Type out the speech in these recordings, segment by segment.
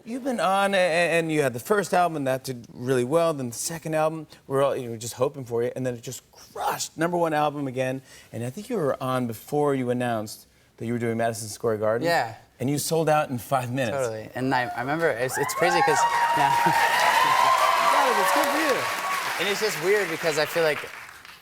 you've been on, and you had the first album, and that did really well. Then the second album, we're all just hoping for you, and then it just crushed. #1 album again. And I think you were on before you announced that you were doing Madison Square Garden. Yeah. And you sold out in 5 minutes. Totally. And I remember it's crazy because It's good for you. and it's just weird because I feel like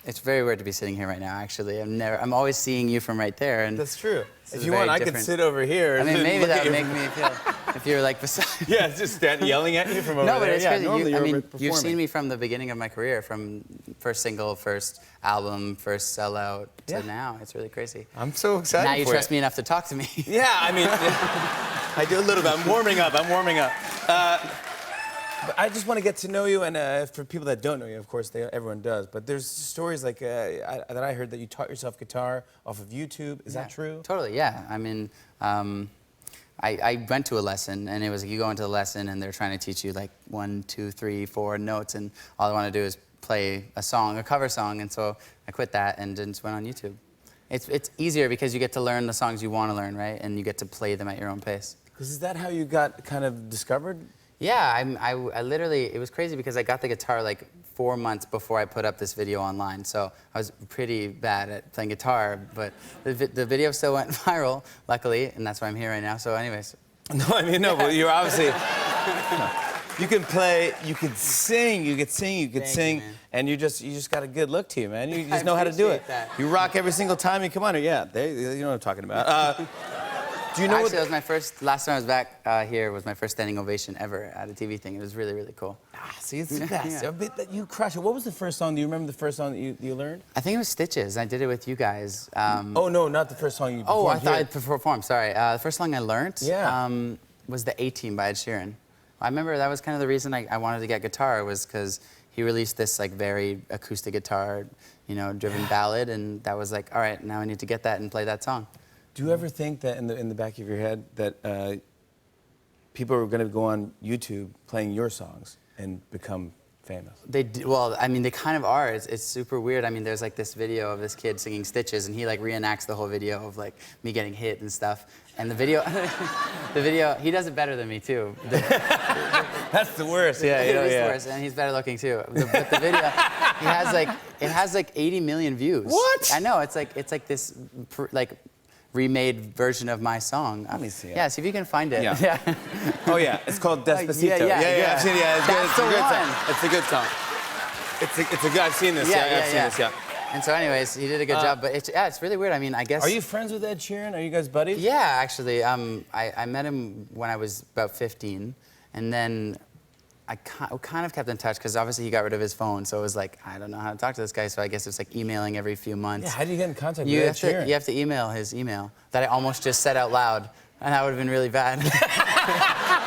it's very weird to be sitting here right now. Actually, I'm always seeing you from right there, and That's true. This If is you very want, I different. could sit over here. I mean, and maybe look that at would you. make me feel if you were like beside. Yeah, just yelling at you from over there. No, but it's yeah, crazy. normally I you're mean, over you've seen performing. me from the beginning of my career, from first single, first album, first sellout to Yeah. now. It's really crazy. I'm so excited Now you for trust me enough to talk to me. Yeah, I mean, I do a little bit. I'm warming up. But I just want to get to know you, and for people that don't know you, of course, everyone does. But there's stories like that I heard that you taught yourself guitar off of YouTube. Is that true? Totally, yeah. I mean, I went to a lesson, and it was you go into the lesson, and they're trying to teach you like 1, 2, 3, 4 notes, and all I want to do is play a song, a cover song, and so I quit that and just went on YouTube. It's easier because you get to learn the songs you want to learn, right? And you get to play them at your own pace. Because is that how you got kind of discovered? Yeah, I literally, it was crazy because I got the guitar like 4 months before I put up this video online. So I was pretty bad at playing guitar, but the video still went viral, luckily, and that's why I'm here right now. So anyways. No, I mean, no, but you're obviously... You can play, you could sing, you could sing, Thank you, and you just got a good look to you, man. You just know how to do it. That. You rock every single time you come on. Yeah, you know what I'm talking about. Do you know Actually, that was last time I was back here was my first standing ovation ever at a TV thing. It was really, really cool. See, it's the best. Yeah. A bit that you crush it. What was the first song? Do you remember the first song that you learned? I think it was Stitches. I did it with you guys. Oh, no, not the first song you performed. Oh, I thought I here. performed, sorry. The first song I learned Yeah. was The A-Team by Ed Sheeran. I remember that was kind of the reason I wanted to get guitar was because he released this like very acoustic guitar, driven ballad, and that was like, all right, now I need to get that and play that song. Do you ever think that in the back of your head that people are going to go on YouTube playing your songs and become famous? Well, I mean, they kind of are. It's super weird. I mean, there's like this video of this kid singing Stitches, and he like reenacts the whole video of like me getting hit and stuff. And the video, he does it better than me too. That's the worst. Yeah, it is the worst, and he's better looking too. But the video, it has like 80 million views. What? I know. It's like this remade version of my song. Let me see it. Yeah, see if you can find it. Yeah. Oh yeah, it's called Despacito. Yeah. I've seen it. Yeah, it's good. That's It's a the good one. song. It's a good song. It's a good. I've seen this. I've seen this. Yeah. And so, anyways, he did a good job. But it's really weird. I mean, I guess. Are you friends with Ed Sheeran? Are you guys buddies? Yeah, actually, I met him when I was about 15, and then I kind of kept in touch because obviously he got rid of his phone, so it was like I don't know how to talk to this guy. So I guess it's like emailing every few months. Yeah. How do you get in contact with Ed Sheeran? You have to email his email that I almost just said out loud, and that would have been really bad.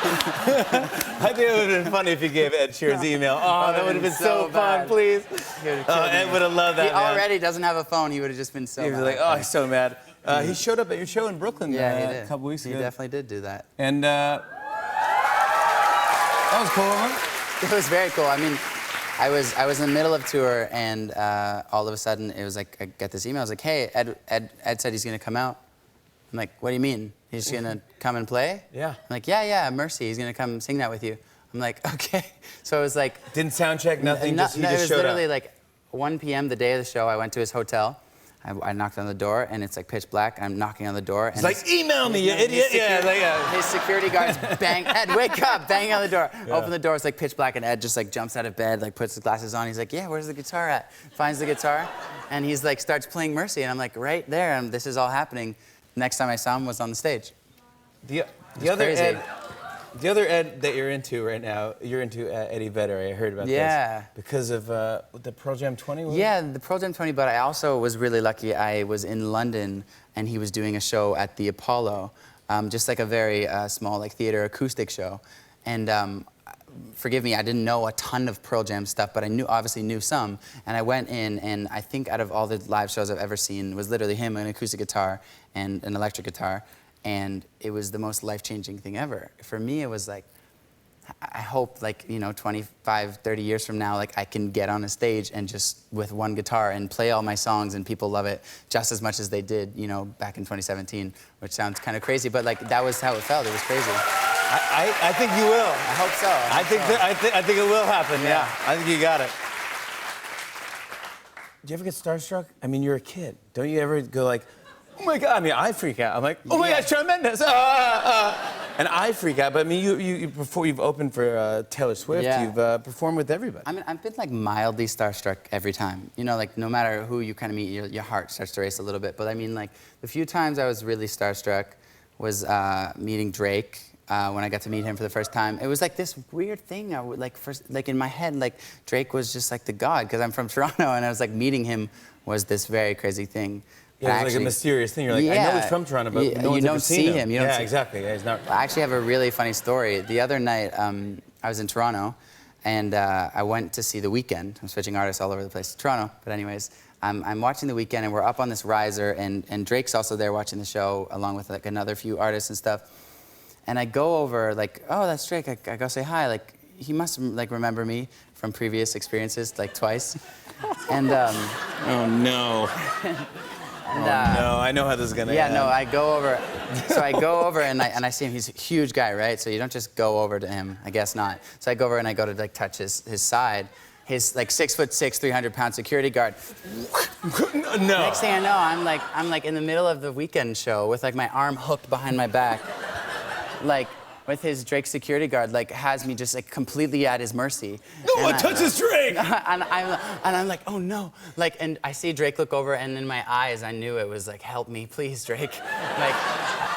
I think it would have been funny if you gave Ed Sheeran's email. Oh, that would have been so fun, bad. please. Ed Would have loved that, He man. already doesn't have a phone. He would have just been so He was mad. like, oh, he's so mad. He showed up at your show in Brooklyn Yeah, he did. a couple weeks ago. He definitely did do that. And that was cool, huh? It was very cool. I mean, I was in the middle of tour, and all of a sudden, it was like, I get this email. I was like, hey, Ed said he's going to come out. I'm like, what do you mean? He's going to come and play? Yeah. I'm like, yeah, Mercy. He's going to come sing that with you. I'm like, okay. So it was like... Didn't sound check, nothing, he just it was showed literally up. like 1 p.m. the day of the show. I went to his hotel. I knocked on the door, and it's like pitch black. I'm knocking on the door. And He's like, email me, you idiot. His security guards bang, Ed, wake up, banging on the door. Yeah. Open the door, it's like pitch black, and Ed just like jumps out of bed, like puts his glasses on. He's like, yeah, where's the guitar at? Finds the guitar, and he's like, starts playing Mercy, and I'm like, right there, and this is all happening. Next time I saw him was on the stage. The other Ed that you're into right now, you're into Eddie Vedder. I heard about this. Because of the Pearl Jam 20? Yeah, the Pearl Jam 20, but I also was really lucky. I was in London, and he was doing a show at the Apollo, just like a very small like theater acoustic show. And forgive me, I didn't know a ton of Pearl Jam stuff, but I obviously knew some. And I went in, and I think out of all the live shows I've ever seen was literally him, an acoustic guitar and an electric guitar. And it was the most life-changing thing ever. For me, it was like, I hope like, 25, 30 years from now, like I can get on a stage and just with one guitar and play all my songs and people love it just as much as they did, back in 2017, which sounds kind of crazy, but like that was how it felt. It was crazy. I think you will. I hope so. I think it will happen. Yeah. I think you got it. Do you ever get starstruck? I mean, you're a kid. Don't you ever go like, oh my God? I mean, I freak out. I'm like, oh my Yeah. gosh, Shawn Mendes. And I freak out. But I mean, you before you've opened for Taylor Swift, Yeah. you've performed with everybody. I mean, I've been like mildly starstruck every time. You know, like no matter who you kind of meet, your heart starts to race a little bit. But I mean, like the few times I was really starstruck was meeting Drake. When I got to meet him for the first time, it was like this weird thing. I would like first, like in my head, like Drake was just like the god because I'm from Toronto, and I was like meeting him was this very crazy thing. Yeah, it's like a mysterious thing. You're like, I know he's from Toronto, but no one's you ever don't seen see him. You don't yeah, see exactly. Yeah, he's not. I actually have a really funny story. The other night, I was in Toronto, and I went to see The Weeknd. I'm switching artists all over the place to Toronto, but anyways, I'm watching The Weeknd, and we're up on this riser, and Drake's also there watching the show, along with like another few artists and stuff. And I go over, like, oh, that's Drake. I go say hi. Like, he must like remember me from previous experiences, like twice. And Oh no. No, I know how this is gonna end. no, I go over. So I go over and I see him. He's a huge guy, right? So you don't just go over to him. I guess not. So I go over and I go to like touch his side. His like 6'6", 300-pound security guard. No. Next thing I know, I'm like in the middle of the Weeknd show with like my arm hooked behind my back, like with his Drake security guard, like has me just like completely at his mercy. No one touches Drake. And I'm like, oh no, like, and I see Drake look over, and in my eyes, I knew it was like, help me, please, Drake.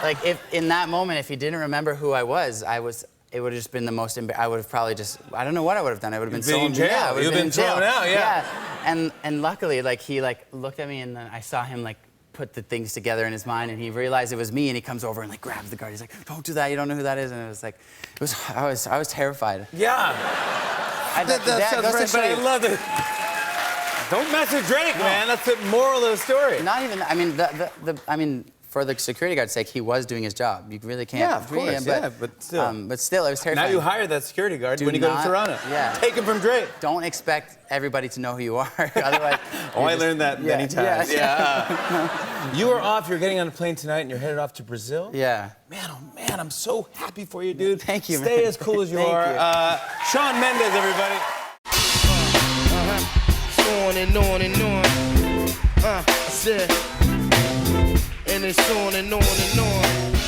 like if in that moment, if he didn't remember who I was, it would have just been the most. I would have probably just. I don't know what I would have done. I would have been so in jail. Yeah, I would have You've been been in jail. thrown out. Yeah. And luckily, like he like looked at me, and then I saw him like put the things together in his mind, and he realized it was me, and he comes over and like grabs the guard. He's like, "Don't do that. You don't know who that is." And it was like, I was terrified. Yeah. That sounds right, but I love it. Don't mess with Drake, man. That's the moral of the story. Not even. I mean, for the security guard's sake, he was doing his job. You really can't. Yeah, of course. But still. But still, it was terrifying. Now you hire that security guard Do when you go to not- Toronto. yeah. Take him from Drake. Don't expect everybody to know who you are. Otherwise. I learned that many times. Yeah. You are off. You're getting on a plane tonight, and you're headed off to Brazil. Yeah. Man, oh man, I'm so happy for you, dude. Thank you, Stay man. as cool as you Thank are. you. Shawn Mendes, everybody. On and on and on. I said, and it's on and on and on.